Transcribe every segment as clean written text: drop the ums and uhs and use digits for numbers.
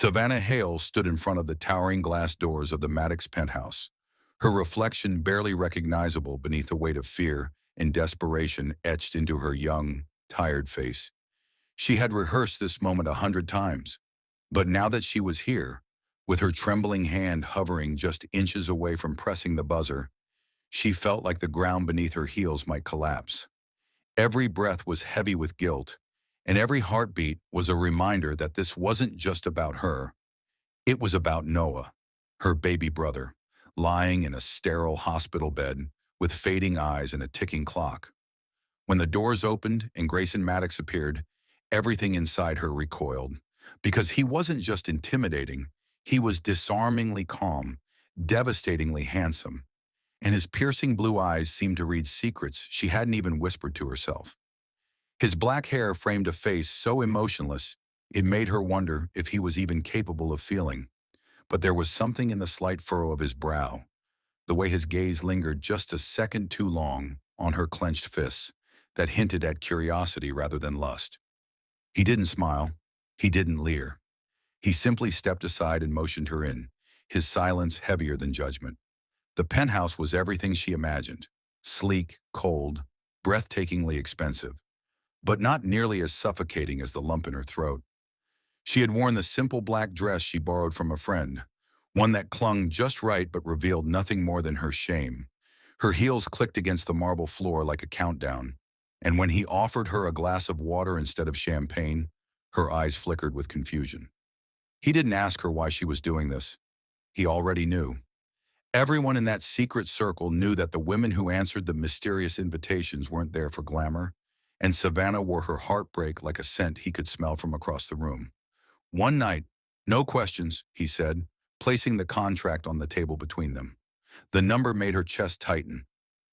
Savannah Hale stood in front of the towering glass doors of the Maddox penthouse, her reflection barely recognizable beneath the weight of fear and desperation etched into her young, tired face. She had rehearsed this moment 100 times, but now that she was here, with her trembling hand hovering just inches away from pressing the buzzer, she felt like the ground beneath her heels might collapse. Every breath was heavy with guilt, and every heartbeat was a reminder that this wasn't just about her. It was about Noah, her baby brother, lying in a sterile hospital bed with fading eyes and a ticking clock. When the doors opened and Grayson Maddox appeared, everything inside her recoiled, because he wasn't just intimidating, he was disarmingly calm, devastatingly handsome, and his piercing blue eyes seemed to read secrets she hadn't even whispered to herself. His black hair framed a face so emotionless, it made her wonder if he was even capable of feeling. But there was something in the slight furrow of his brow, the way his gaze lingered just a second too long on her clenched fists, that hinted at curiosity rather than lust. He didn't smile. He didn't leer. He simply stepped aside and motioned her in, his silence heavier than judgment. The penthouse was everything she imagined: sleek, cold, breathtakingly expensive, but not nearly as suffocating as the lump in her throat. She had worn the simple black dress she borrowed from a friend, one that clung just right but revealed nothing more than her shame. Her heels clicked against the marble floor like a countdown, and when he offered her a glass of water instead of champagne, her eyes flickered with confusion. He didn't ask her why she was doing this. He already knew. Everyone in that secret circle knew that the women who answered the mysterious invitations weren't there for glamour, and Savannah wore her heartbreak like a scent he could smell from across the room. One night, no questions, he said, placing the contract on the table between them. The number made her chest tighten.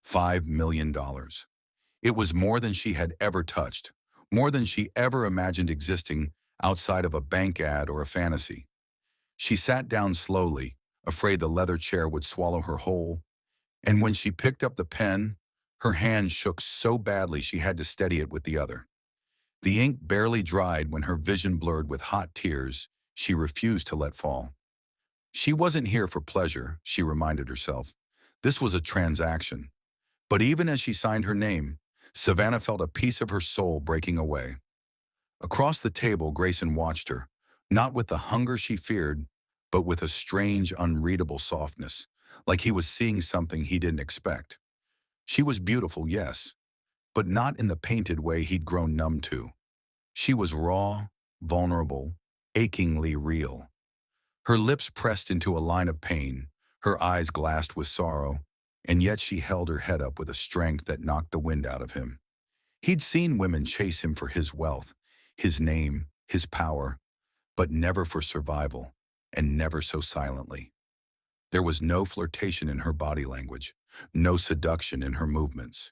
$5 million. It was more than she had ever touched, more than she ever imagined existing outside of a bank ad or a fantasy. She sat down slowly, afraid the leather chair would swallow her whole, and when she picked up the pen, her hand shook so badly she had to steady it with the other. The ink barely dried when her vision blurred with hot tears she refused to let fall. She wasn't here for pleasure, she reminded herself. This was a transaction. But even as she signed her name, Savannah felt a piece of her soul breaking away. Across the table, Grayson watched her, not with the hunger she feared, but with a strange, unreadable softness, like he was seeing something he didn't expect. She was beautiful, yes, but not in the painted way he'd grown numb to. She was raw, vulnerable, achingly real. Her lips pressed into a line of pain, her eyes glassed with sorrow, and yet she held her head up with a strength that knocked the wind out of him. He'd seen women chase him for his wealth, his name, his power, but never for survival, and never so silently. There was no flirtation in her body language, no seduction in her movements.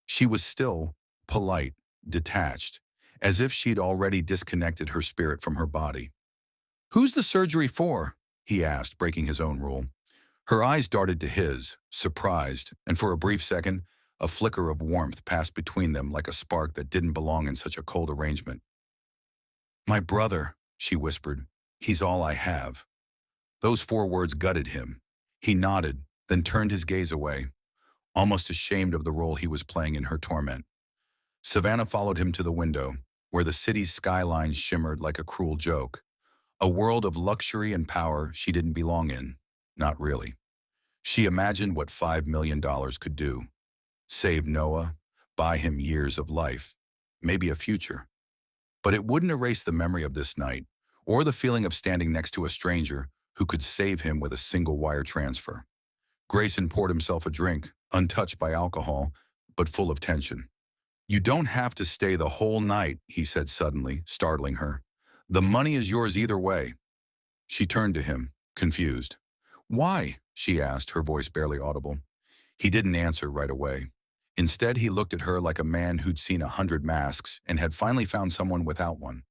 She was still, polite, detached, as if she'd already disconnected her spirit from her body. "Who's the surgery for?" he asked, breaking his own rule. Her eyes darted to his, surprised, and for a brief second, a flicker of warmth passed between them like a spark that didn't belong in such a cold arrangement. "My brother," she whispered. "He's all I have." Those 4 words gutted him. He nodded, then turned his gaze away, almost ashamed of the role he was playing in her torment. Savannah followed him to the window, where the city's skyline shimmered like a cruel joke. A world of luxury and power she didn't belong in. Not really. She imagined what $5 million could do. Save Noah, buy him years of life, maybe a future. But it wouldn't erase the memory of this night, or the feeling of standing next to a stranger who could save him with a single wire transfer. Grayson poured himself a drink, untouched by alcohol, but full of tension. "You don't have to stay the whole night," he said suddenly, startling her. "The money is yours either way." She turned to him, confused. "Why?" she asked, her voice barely audible. He didn't answer right away. Instead, he looked at her like a man who'd seen 100 masks and had finally found someone without one.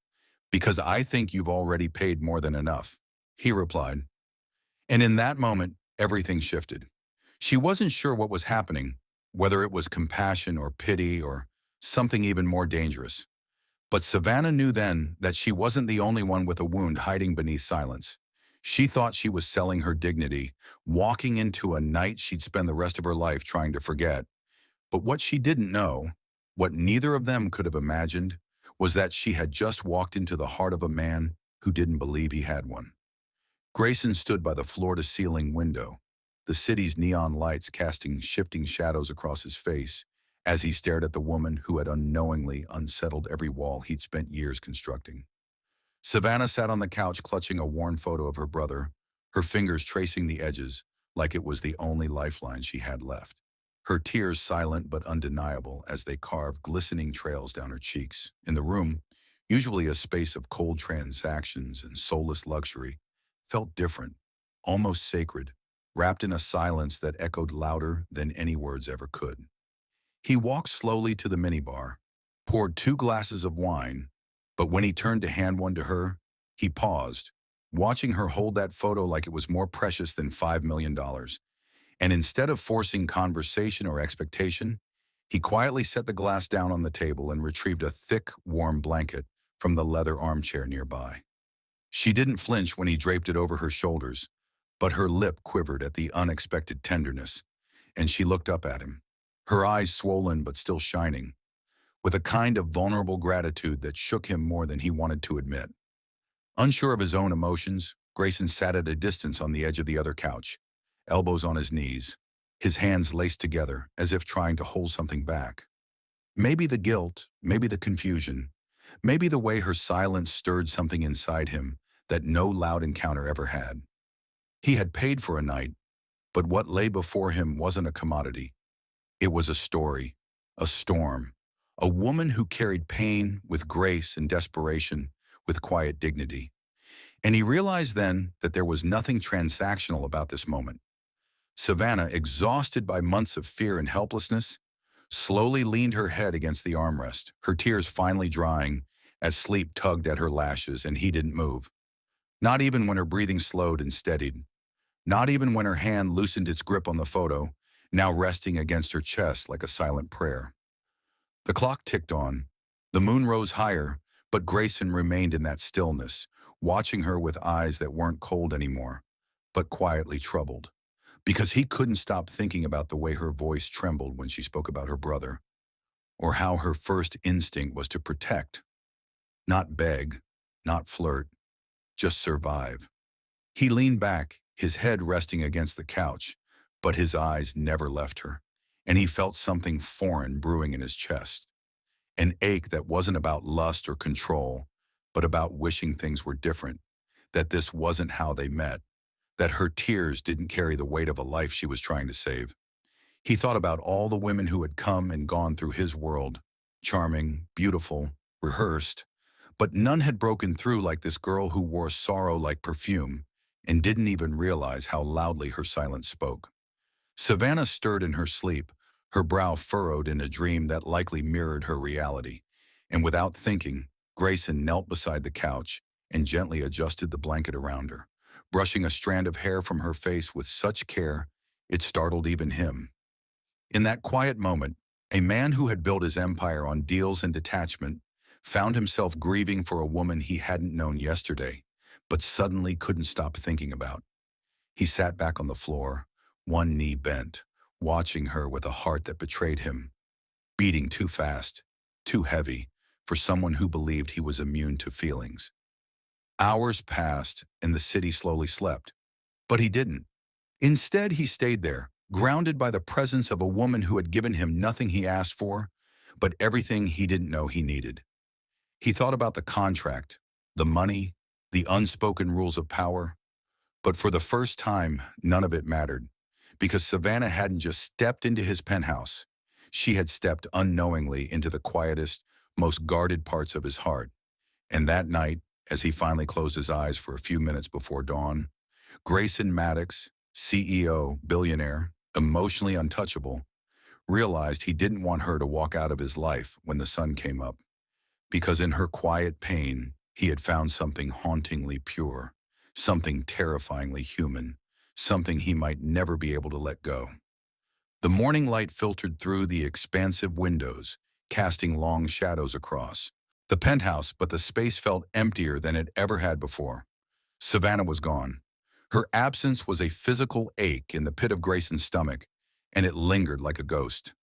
"Because I think you've already paid more than enough," he replied. And in that moment, everything shifted. She wasn't sure what was happening, whether it was compassion or pity or something even more dangerous. But Savannah knew then that she wasn't the only one with a wound hiding beneath silence. She thought she was selling her dignity, walking into a night she'd spend the rest of her life trying to forget. But what she didn't know, what neither of them could have imagined, was that she had just walked into the heart of a man who didn't believe he had one. Grayson stood by the floor-to-ceiling window, the city's neon lights casting shifting shadows across his face as he stared at the woman who had unknowingly unsettled every wall he'd spent years constructing. Savannah sat on the couch clutching a worn photo of her brother, her fingers tracing the edges like it was the only lifeline she had left. Her tears silent but undeniable as they carved glistening trails down her cheeks. In the room, usually a space of cold transactions and soulless luxury, felt different, almost sacred, wrapped in a silence that echoed louder than any words ever could. He walked slowly to the minibar, poured 2 glasses of wine, but when he turned to hand one to her, he paused, watching her hold that photo like it was more precious than $5 million. And instead of forcing conversation or expectation, he quietly set the glass down on the table and retrieved a thick, warm blanket from the leather armchair nearby. She didn't flinch when he draped it over her shoulders, but her lip quivered at the unexpected tenderness, and she looked up at him, her eyes swollen but still shining, with a kind of vulnerable gratitude that shook him more than he wanted to admit. Unsure of his own emotions, Grayson sat at a distance on the edge of the other couch, elbows on his knees, his hands laced together as if trying to hold something back. Maybe the guilt, maybe the confusion, maybe the way her silence stirred something inside him that no loud encounter ever had. He had paid for a night, but what lay before him wasn't a commodity. It was a story, a storm, a woman who carried pain with grace and desperation with quiet dignity. And he realized then that there was nothing transactional about this moment. Savannah, exhausted by months of fear and helplessness, slowly leaned her head against the armrest, her tears finally drying as sleep tugged at her lashes and he didn't move. Not even when her breathing slowed and steadied. Not even when her hand loosened its grip on the photo, now resting against her chest like a silent prayer. The clock ticked on. The moon rose higher, but Grayson remained in that stillness, watching her with eyes that weren't cold anymore, but quietly troubled. Because he couldn't stop thinking about the way her voice trembled when she spoke about her brother, or how her first instinct was to protect, not beg, not flirt, just survive. He leaned back, his head resting against the couch, but his eyes never left her, and he felt something foreign brewing in his chest. An ache that wasn't about lust or control, but about wishing things were different, that this wasn't how they met, that her tears didn't carry the weight of a life she was trying to save. He thought about all the women who had come and gone through his world, charming, beautiful, rehearsed, but none had broken through like this girl who wore sorrow like perfume and didn't even realize how loudly her silence spoke. Savannah stirred in her sleep, her brow furrowed in a dream that likely mirrored her reality, and without thinking, Grayson knelt beside the couch and gently adjusted the blanket around her, brushing a strand of hair from her face with such care it startled even him. In that quiet moment, a man who had built his empire on deals and detachment found himself grieving for a woman he hadn't known yesterday, but suddenly couldn't stop thinking about. He sat back on the floor, one knee bent, watching her with a heart that betrayed him, beating too fast, too heavy, for someone who believed he was immune to feelings. Hours passed, and the city slowly slept. But he didn't. Instead, he stayed there, grounded by the presence of a woman who had given him nothing he asked for, but everything he didn't know he needed. He thought about the contract, the money, the unspoken rules of power, but for the first time, none of it mattered, because Savannah hadn't just stepped into his penthouse. She had stepped unknowingly into the quietest, most guarded parts of his heart. And that night, as he finally closed his eyes for a few minutes before dawn, Grayson Maddox, CEO, billionaire, emotionally untouchable, realized he didn't want her to walk out of his life when the sun came up, because in her quiet pain, he had found something hauntingly pure, something terrifyingly human, something he might never be able to let go. The morning light filtered through the expansive windows, casting long shadows across, The penthouse, but the space felt emptier than it ever had before. Savannah was gone. Her absence was a physical ache in the pit of Grayson's stomach, and it lingered like a ghost.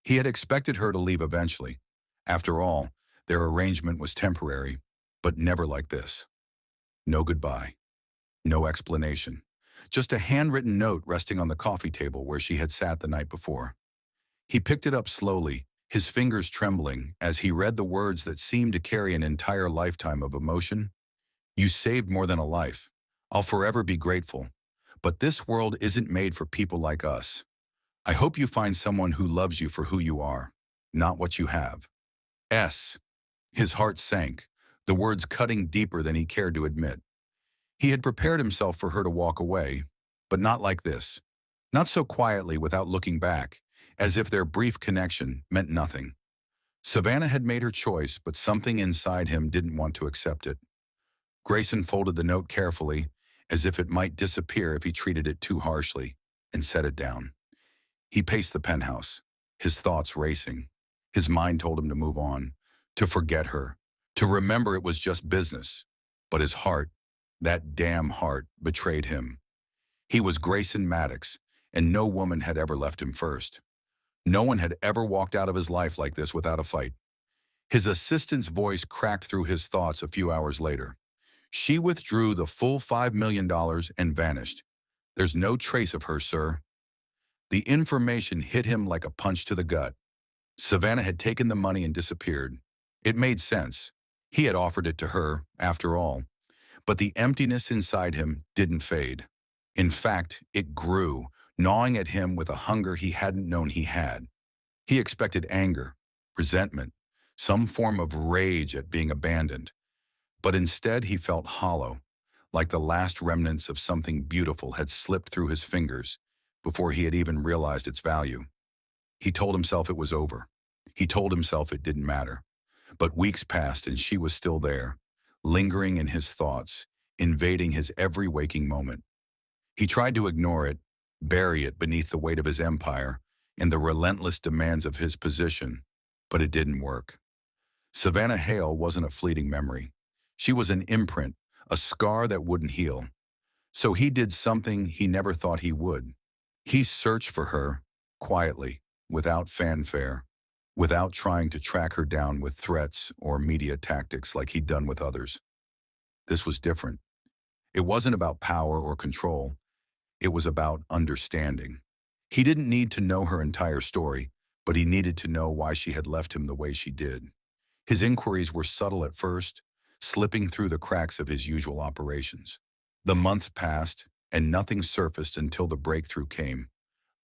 He had expected her to leave eventually. After all, their arrangement was temporary, but never like this. No goodbye. No explanation. Just a handwritten note resting on the coffee table where she had sat the night before. He picked it up slowly, his fingers trembling as he read the words that seemed to carry an entire lifetime of emotion. You saved more than a life. I'll forever be grateful. But this world isn't made for people like us. I hope you find someone who loves you for who you are, not what you have. S. His heart sank, the words cutting deeper than he cared to admit. He had prepared himself for her to walk away, but not like this. Not so quietly without looking back, as if their brief connection meant nothing. Savannah had made her choice, but something inside him didn't want to accept it. Grayson folded the note carefully, as if it might disappear if he treated it too harshly, and set it down. He paced the penthouse, his thoughts racing. His mind told him to move on, to forget her, to remember it was just business. But his heart, that damn heart, betrayed him. He was Grayson Maddox, and no woman had ever left him first. No one had ever walked out of his life like this without a fight. His assistant's voice cracked through his thoughts a few hours later. She withdrew the full $5 million and vanished. There's no trace of her, sir. The information hit him like a punch to the gut. Savannah had taken the money and disappeared. It made sense. He had offered it to her, after all. But the emptiness inside him didn't fade. In fact, it grew, gnawing at him with a hunger he hadn't known he had. He expected anger, resentment, some form of rage at being abandoned. But instead he felt hollow, like the last remnants of something beautiful had slipped through his fingers before he had even realized its value. He told himself it was over. He told himself it didn't matter. But weeks passed and she was still there, lingering in his thoughts, invading his every waking moment. He tried to ignore it, bury it beneath the weight of his empire and the relentless demands of his position, but it didn't work. Savannah Hale wasn't a fleeting memory. She was an imprint, a scar that wouldn't heal. So he did something he never thought he would. He searched for her, quietly, without fanfare, without trying to track her down with threats or media tactics like he'd done with others. This was different. It wasn't about power or control. It was about understanding. He didn't need to know her entire story, but he needed to know why she had left him the way she did. His inquiries were subtle at first, slipping through the cracks of his usual operations. The months passed, and nothing surfaced until the breakthrough came,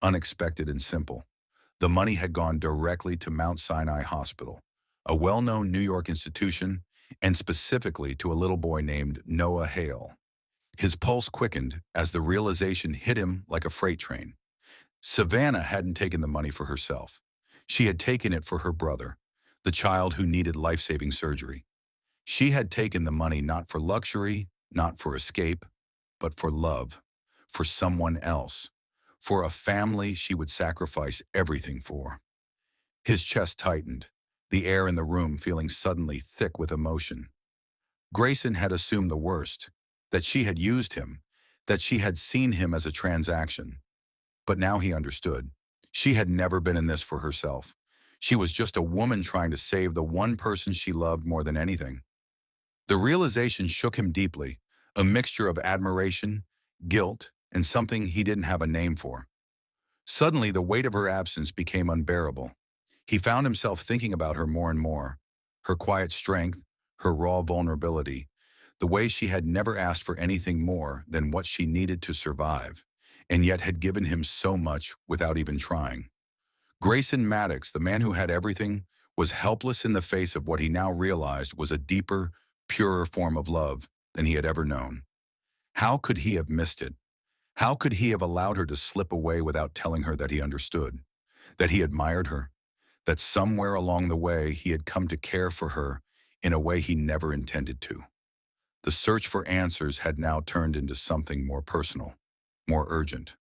unexpected and simple. The money had gone directly to Mount Sinai Hospital, a well-known New York institution, and specifically to a little boy named Noah Hale. His pulse quickened as the realization hit him like a freight train. Savannah hadn't taken the money for herself. She had taken it for her brother, the child who needed life-saving surgery. She had taken the money not for luxury, not for escape, but for love, for someone else, for a family she would sacrifice everything for. His chest tightened, the air in the room feeling suddenly thick with emotion. Grayson had assumed the worst, that she had used him, that she had seen him as a transaction. But now he understood. She had never been in this for herself. She was just a woman trying to save the one person she loved more than anything. The realization shook him deeply, a mixture of admiration, guilt, and something he didn't have a name for. Suddenly, the weight of her absence became unbearable. He found himself thinking about her more and more, her quiet strength, her raw vulnerability, the way she had never asked for anything more than what she needed to survive, and yet had given him so much without even trying. Grayson Maddox, the man who had everything, was helpless in the face of what he now realized was a deeper, purer form of love than he had ever known. How could he have missed it? How could he have allowed her to slip away without telling her that he understood, that he admired her, that somewhere along the way he had come to care for her in a way he never intended to? The search for answers had now turned into something more personal, more urgent.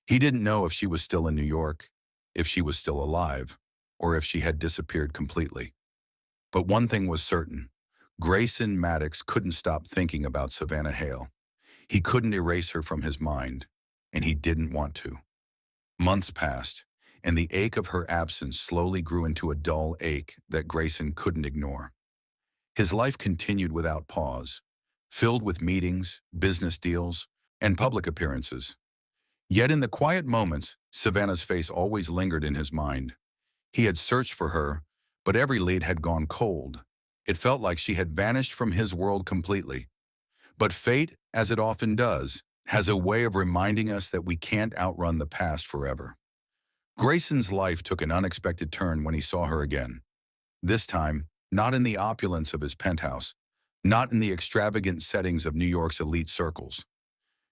He didn't know if she was still in New York, if she was still alive, or if she had disappeared completely. But one thing was certain. Grayson Maddox couldn't stop thinking about Savannah Hale. He couldn't erase her from his mind, and he didn't want to. Months passed, and the ache of her absence slowly grew into a dull ache that Grayson couldn't ignore. His life continued without pause, filled with meetings, business deals, and public appearances. Yet in the quiet moments, Savannah's face always lingered in his mind. He had searched for her, but every lead had gone cold. It felt like she had vanished from his world completely. But fate, as it often does, has a way of reminding us that we can't outrun the past forever. Grayson's life took an unexpected turn when he saw her again. This time, not in the opulence of his penthouse, not in the extravagant settings of New York's elite circles.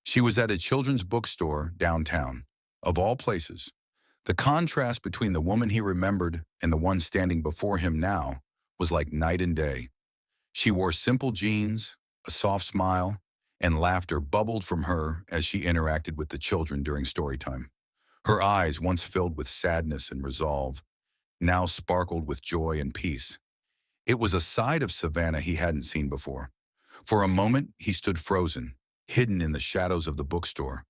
She was at a children's bookstore downtown, of all places. The contrast between the woman he remembered and the one standing before him now was like night and day. She wore simple jeans, a soft smile, and laughter bubbled from her as she interacted with the children during story time. Her eyes, once filled with sadness and resolve, now sparkled with joy and peace. It was a side of Savannah he hadn't seen before. For a moment, he stood frozen, hidden in the shadows of the bookstore,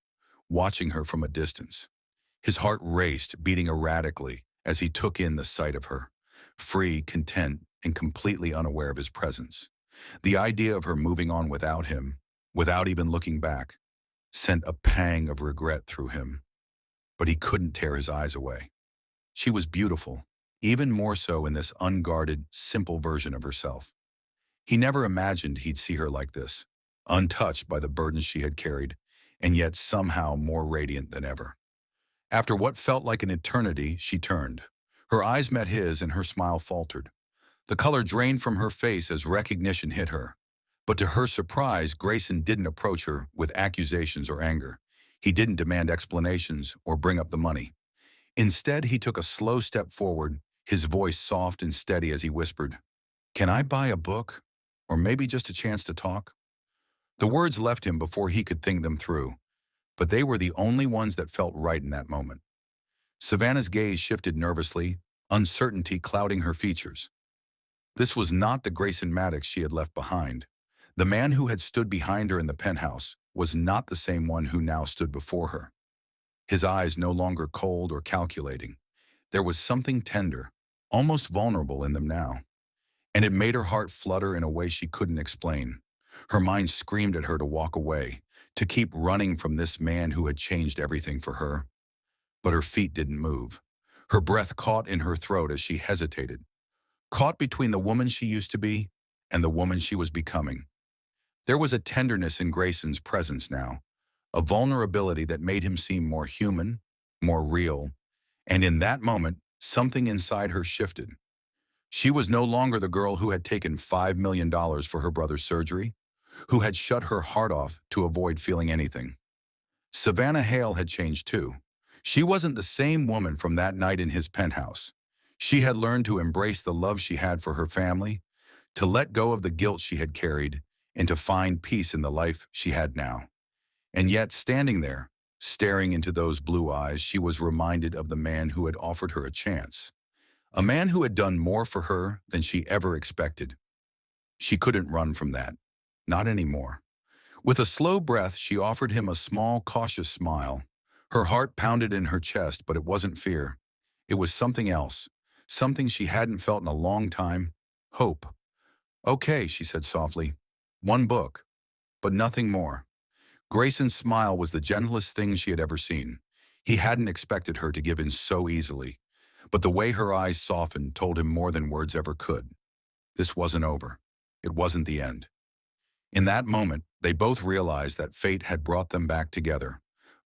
watching her from a distance. His heart raced, beating erratically as he took in the sight of her, free, content, and completely unaware of his presence. The idea of her moving on without him, without even looking back, sent a pang of regret through him. But he couldn't tear his eyes away. She was beautiful, even more so in this unguarded, simple version of herself. He never imagined he'd see her like this, untouched by the burdens she had carried, and yet somehow more radiant than ever. After what felt like an eternity, she turned. Her eyes met his and her smile faltered. The color drained from her face as recognition hit her. But to her surprise, Grayson didn't approach her with accusations or anger. He didn't demand explanations or bring up the money. Instead, he took a slow step forward, his voice soft and steady as he whispered, "Can I buy a book? Or maybe just a chance to talk?" The words left him before he could think them through, but they were the only ones that felt right in that moment. Savannah's gaze shifted nervously, uncertainty clouding her features. This was not the Grayson Maddox she had left behind. The man who had stood behind her in the penthouse was not the same one who now stood before her. His eyes no longer cold or calculating. There was something tender, almost vulnerable in them now. And it made her heart flutter in a way she couldn't explain. Her mind screamed at her to walk away, to keep running from this man who had changed everything for her. But her feet didn't move. Her breath caught in her throat as she hesitated, caught between the woman she used to be and the woman she was becoming. There was a tenderness in Grayson's presence now, a vulnerability that made him seem more human, more real, and in that moment, something inside her shifted. She was no longer the girl who had taken $5 million for her brother's surgery, who had shut her heart off to avoid feeling anything. Savannah Hale had changed too. She wasn't the same woman from that night in his penthouse. She had learned to embrace the love she had for her family, to let go of the guilt she had carried, and to find peace in the life she had now. And yet, standing there, staring into those blue eyes, she was reminded of the man who had offered her a chance. A man who had done more for her than she ever expected. She couldn't run from that. Not anymore. With a slow breath, she offered him a small, cautious smile. Her heart pounded in her chest, but it wasn't fear. It was something else, something she hadn't felt in a long time, hope. "Okay," she said softly. "One book, but nothing more." Grayson's smile was the gentlest thing she had ever seen. He hadn't expected her to give in so easily, but the way her eyes softened told him more than words ever could. This wasn't over. It wasn't the end. In that moment, they both realized that fate had brought them back together.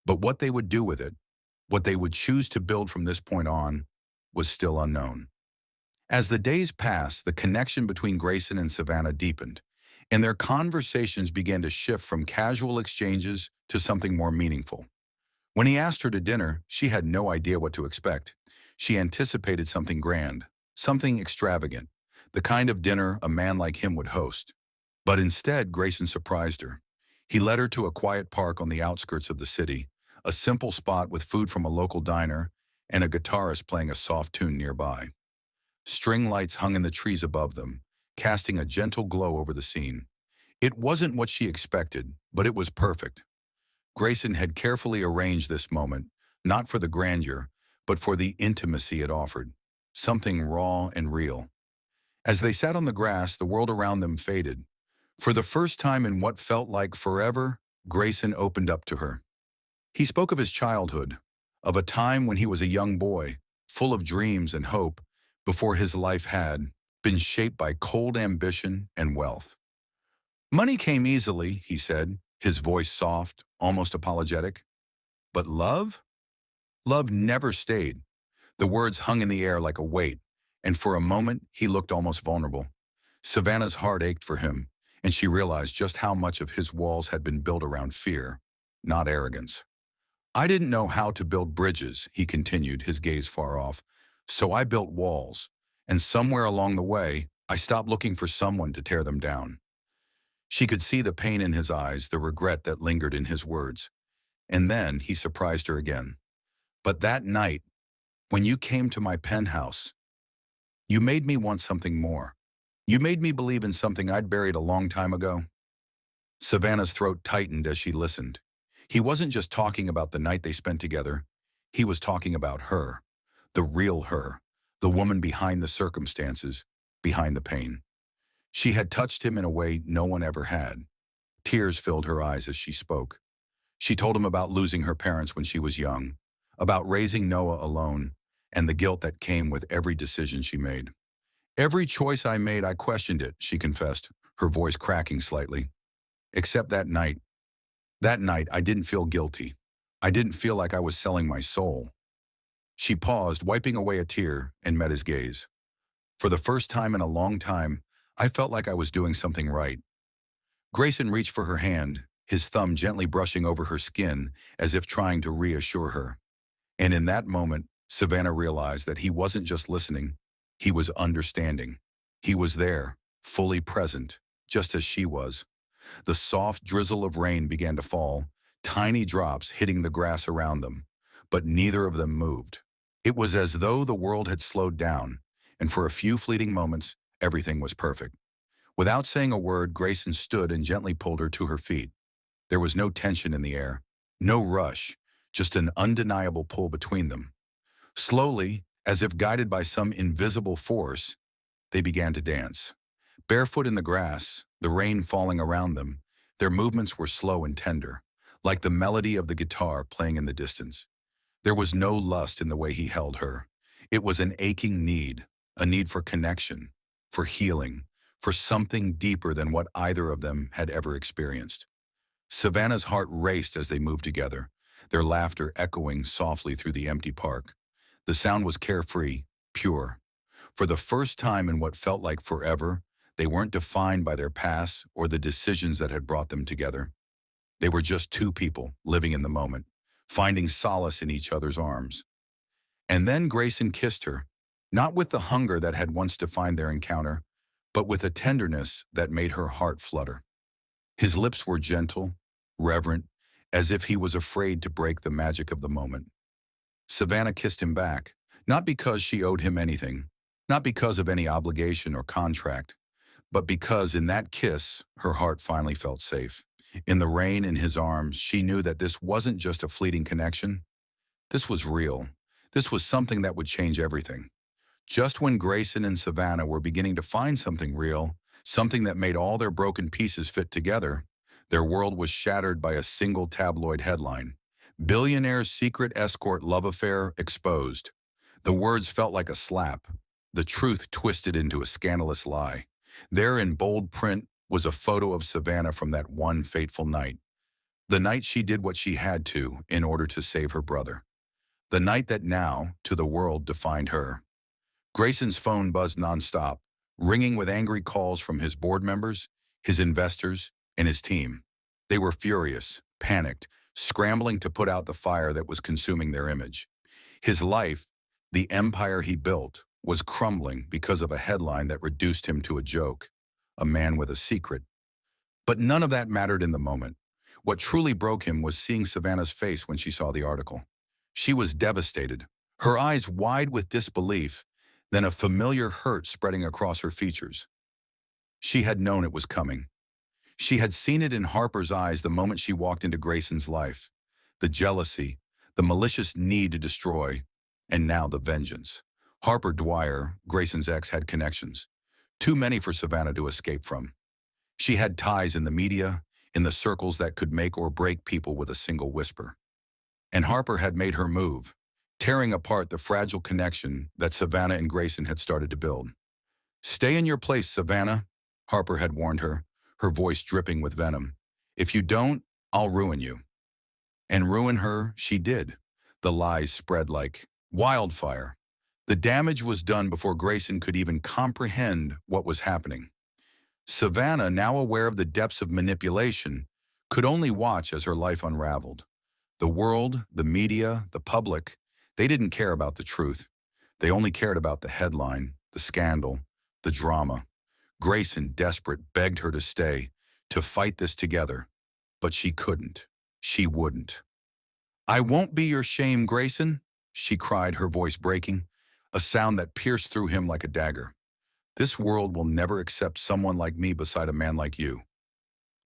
But what they would do with it, what they would choose to build from this point on, was still unknown. As the days passed, the connection between Grayson and Savannah deepened, and their conversations began to shift from casual exchanges to something more meaningful. When he asked her to dinner, she had no idea what to expect. She anticipated something grand, something extravagant, the kind of dinner a man like him would host. But instead, Grayson surprised her. He led her to a quiet park on the outskirts of the city, a simple spot with food from a local diner and a guitarist playing a soft tune nearby. String lights hung in the trees above them, casting a gentle glow over the scene. It wasn't what she expected, but it was perfect. Grayson had carefully arranged this moment, not for the grandeur, but for the intimacy it offered, something raw and real. As they sat on the grass, the world around them faded. For the first time in what felt like forever, Grayson opened up to her. He spoke of his childhood, of a time when he was a young boy, full of dreams and hope, before his life had been shaped by cold ambition and wealth. Money came easily, he said, his voice soft, almost apologetic. But love? Love never stayed. The words hung in the air like a weight, and for a moment he looked almost vulnerable. Savannah's heart ached for him, and she realized just how much of his walls had been built around fear, not arrogance. I didn't know how to build bridges, he continued, his gaze far off, so I built walls, and somewhere along the way, I stopped looking for someone to tear them down. She could see the pain in his eyes, the regret that lingered in his words. And then he surprised her again. But that night, when you came to my penthouse, you made me want something more. You made me believe in something I'd buried a long time ago. Savannah's throat tightened as she listened. He wasn't just talking about the night they spent together. He was talking about her, the real her, the woman behind the circumstances, behind the pain. She had touched him in a way no one ever had. Tears filled her eyes as she spoke. She told him about losing her parents when she was young, about raising Noah alone, and the guilt that came with every decision she made. Every choice I made, I questioned it, she confessed, her voice cracking slightly. Except that night. That night, I didn't feel guilty. I didn't feel like I was selling my soul. She paused, wiping away a tear, and met his gaze. For the first time in a long time, I felt like I was doing something right. Grayson reached for her hand, his thumb gently brushing over her skin as if trying to reassure her. And in that moment, Savannah realized that he wasn't just listening, he was understanding. He was there, fully present, just as she was. The soft drizzle of rain began to fall, tiny drops hitting the grass around them, but neither of them moved. It was as though the world had slowed down, and for a few fleeting moments, everything was perfect. Without saying a word, Grayson stood and gently pulled her to her feet. There was no tension in the air, no rush, just an undeniable pull between them. Slowly, as if guided by some invisible force, they began to dance. Barefoot in the grass, the rain falling around them, their movements were slow and tender, like the melody of the guitar playing in the distance. There was no lust in the way he held her. It was an aching need, a need for connection, for healing, for something deeper than what either of them had ever experienced. Savannah's heart raced as they moved together, their laughter echoing softly through the empty park. The sound was carefree, pure. For the first time in what felt like forever, they weren't defined by their past or the decisions that had brought them together. They were just two people living in the moment, finding solace in each other's arms. And then Grayson kissed her, not with the hunger that had once defined their encounter, but with a tenderness that made her heart flutter. His lips were gentle, reverent, as if he was afraid to break the magic of the moment. Savannah kissed him back, not because she owed him anything, not because of any obligation or contract, but because in that kiss, her heart finally felt safe. In the rain in his arms, she knew that this wasn't just a fleeting connection. This was real. This was something that would change everything. Just when Grayson and Savannah were beginning to find something real, something that made all their broken pieces fit together, their world was shattered by a single tabloid headline. Billionaire's secret escort love affair exposed. The words felt like a slap, the truth twisted into a scandalous lie. There in bold print was a photo of Savannah from that one fateful night. The night she did what she had to in order to save her brother. The night that now, to the world, defined her. Grayson's phone buzzed nonstop, ringing with angry calls from his board members, his investors, and his team. They were furious, panicked, scrambling to put out the fire that was consuming their image. His life, the empire he built, was crumbling because of a headline that reduced him to a joke, a man with a secret. But none of that mattered in the moment. What truly broke him was seeing Savannah's face when she saw the article. She was devastated, her eyes wide with disbelief. then a familiar hurt spreading across her features. She had known it was coming. She had seen it in Harper's eyes the moment she walked into Grayson's life. The jealousy, the malicious need to destroy, and now the vengeance. Harper Dwyer, Grayson's ex, had connections. Too many for Savannah to escape from. She had ties in the media, in the circles that could make or break people with a single whisper. And Harper had made her move, tearing apart the fragile connection that Savannah and Grayson had started to build. "Stay in your place, Savannah," Harper had warned her, her voice dripping with venom. "If you don't, I'll ruin you." And ruin her she did. The lies spread like wildfire. The damage was done before Grayson could even comprehend what was happening. Savannah, now aware of the depths of manipulation, could only watch as her life unraveled. The world, the media, the public, they didn't care about the truth. They only cared about the headline, the scandal, the drama. Grayson, desperate, begged her to stay, to fight this together. But she couldn't. She wouldn't. "I won't be your shame, Grayson," she cried, her voice breaking, a sound that pierced through him like a dagger. "This world will never accept someone like me beside a man like you.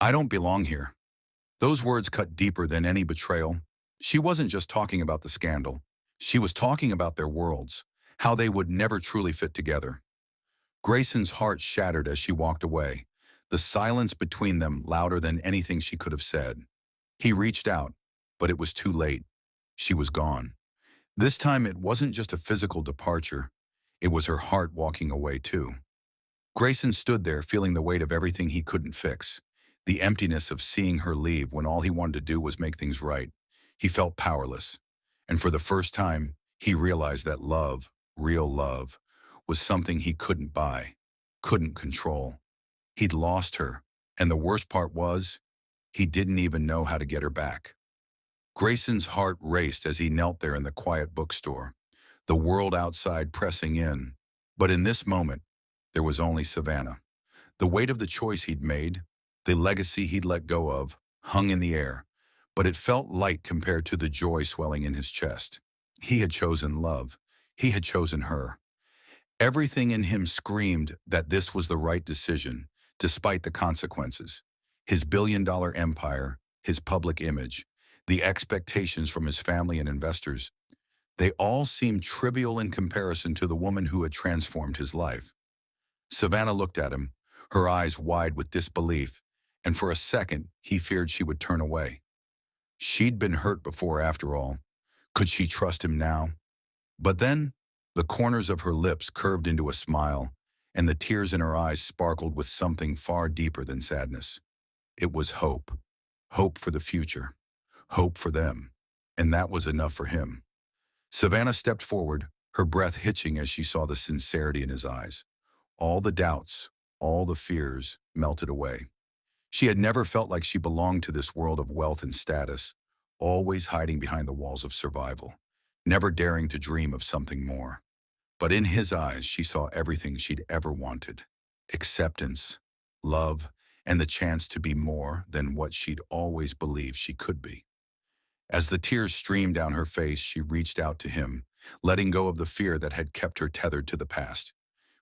I don't belong here." Those words cut deeper than any betrayal. She wasn't just talking about the scandal. She was talking about their worlds, how they would never truly fit together. Grayson's heart shattered as she walked away, the silence between them louder than anything she could have said. He reached out, but it was too late. She was gone. This time it wasn't just a physical departure. It was her heart walking away too. Grayson stood there feeling the weight of everything he couldn't fix, the emptiness of seeing her leave when all he wanted to do was make things right. He felt powerless. And for the first time, he realized that love, real love, was something he couldn't buy, couldn't control. He'd lost her, and the worst part was, he didn't even know how to get her back. Grayson's heart raced as he knelt there in the quiet bookstore, the world outside pressing in. But in this moment, there was only Savannah. The weight of the choice he'd made, the legacy he'd let go of, hung in the air, but it felt light compared to the joy swelling in his chest. He had chosen love. He had chosen her. Everything in him screamed that this was the right decision, despite the consequences. His billion-dollar empire, his public image, the expectations from his family and investors, they all seemed trivial in comparison to the woman who had transformed his life. Savannah looked at him, her eyes wide with disbelief, and for a second he feared she would turn away. She'd been hurt before, after all. Could she trust him now? But then, the corners of her lips curved into a smile, and the tears in her eyes sparkled with something far deeper than sadness. It was hope. Hope for the future. Hope for them. And that was enough for him. Savannah stepped forward, her breath hitching as she saw the sincerity in his eyes. All the doubts, all the fears melted away. She had never felt like she belonged to this world of wealth and status, always hiding behind the walls of survival, never daring to dream of something more. But in his eyes, she saw everything she'd ever wanted: acceptance, love, and the chance to be more than what she'd always believed she could be. As the tears streamed down her face, she reached out to him, letting go of the fear that had kept her tethered to the past.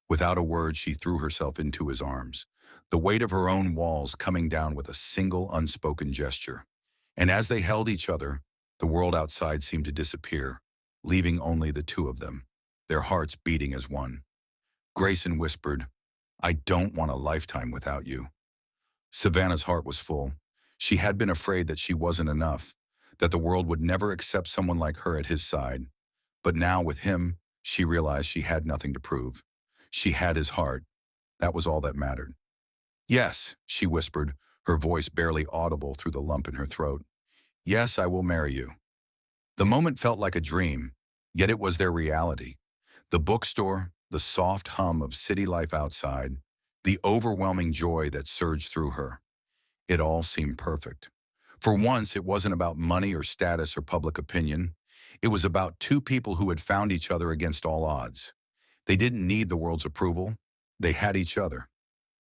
Without a word, she threw herself into his arms, the weight of her own walls coming down with a single unspoken gesture. And as they held each other, the world outside seemed to disappear, leaving only the two of them, their hearts beating as one. Grayson whispered, "I don't want a lifetime without you." Savannah's heart was full. She had been afraid that she wasn't enough, that the world would never accept someone like her at his side. But now with him, she realized she had nothing to prove. She had his heart. That was all that mattered. "Yes," she whispered, her voice barely audible through the lump in her throat. "Yes, I will marry you." The moment felt like a dream, yet it was their reality. The bookstore, the soft hum of city life outside, the overwhelming joy that surged through her. It all seemed perfect. For once, it wasn't about money or status or public opinion. It was about two people who had found each other against all odds. They didn't need the world's approval. They had each other.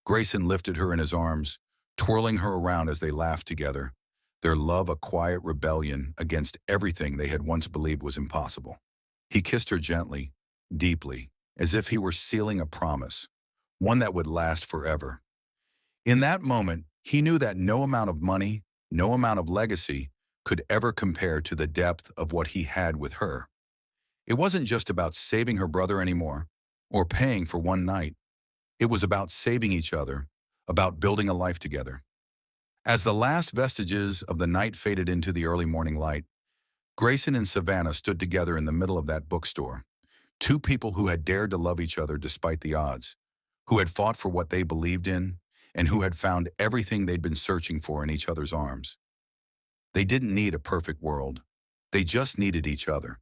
Grayson lifted her in his arms, twirling her around as they laughed together, their love a quiet rebellion against everything they had once believed was impossible. He kissed her gently, deeply, as if he were sealing a promise, one that would last forever. In that moment, he knew that no amount of money, no amount of legacy could ever compare to the depth of what he had with her. It wasn't just about saving her brother anymore, or paying for one night. It was about saving each other, about building a life together. As the last vestiges of the night faded into the early morning light, Grayson and Savannah stood together in the middle of that bookstore. Two people who had dared to love each other despite the odds, who had fought for what they believed in, and who had found everything they'd been searching for in each other's arms. They didn't need a perfect world. They just needed each other.